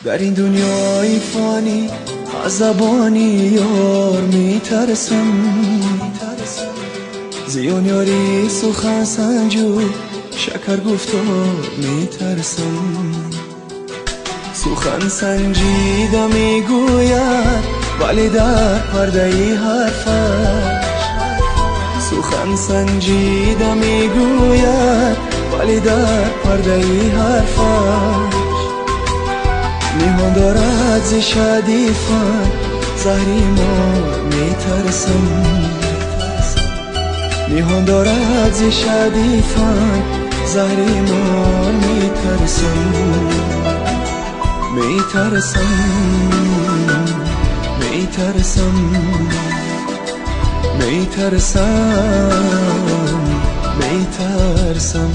در این دنیای فانی از زبانی یار میترسم، زیان یاری سخن سنجو شکر گفتار میترسم. سخن سنجیده میگوید ولی در پرده ای حرفش، سخن سنجیده میگوید ولی در پرده ای حرفش. میهان دارد ز شدیفان زهری مار میترسم، میهان دارد ز شدیفان زهری مار میترسم. میترسم میترسم میترسم میترسم.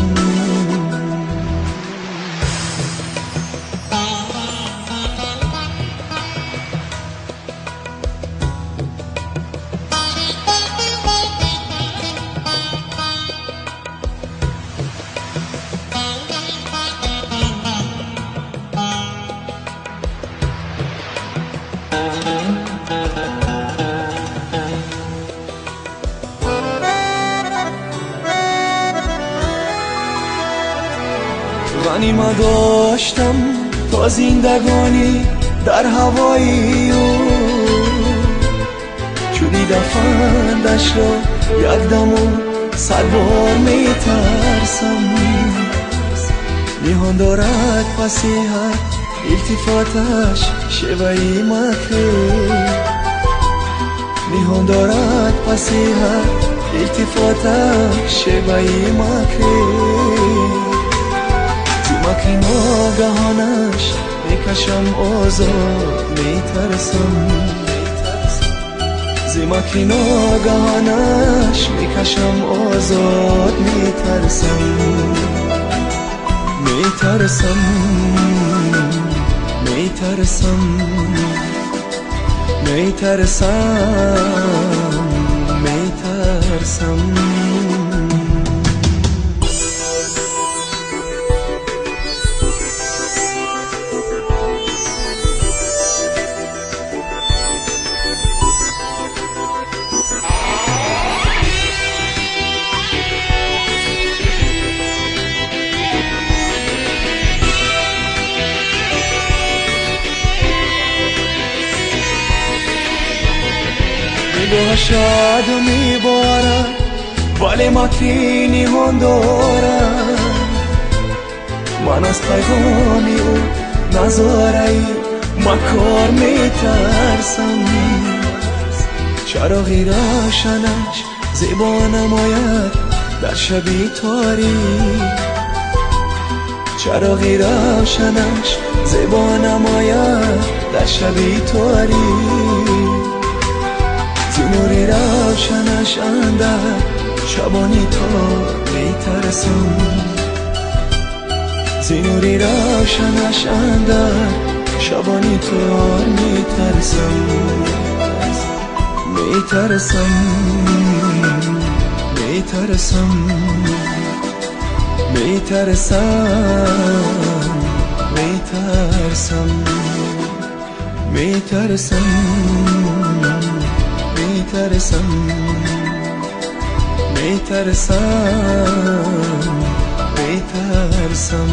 غنیمت داشتم تا زندگانی در هوایی او، چو دیدم فندش را یک دم و صد بار میترسم. میهان دارد فصیحت التفاتش شیوهی مکری، میهان دارد فصیحت التفاتش شیوهی مکری. مکری ناگهانش میکشم آزاد میترسم، زی مکری ناگهانش میکشم آزاد میترسم. میترسم میترسم میترسم میترسم. باشد و میبارد ولی مکری نهان دارد. من از پیغامی او نظاره مکار میترسم. چراغی روشنش زیبا نماید در شبی تاریک، چراغی روشنش زیبا نماید در شبی تاریک. نوری روشنش اندر شبانی تار میترسم، زینوری روشنش اندر شبانی تار میترسم. میترسم میترسم میترسم میترسم میترسم میترسم میترسم میترسم.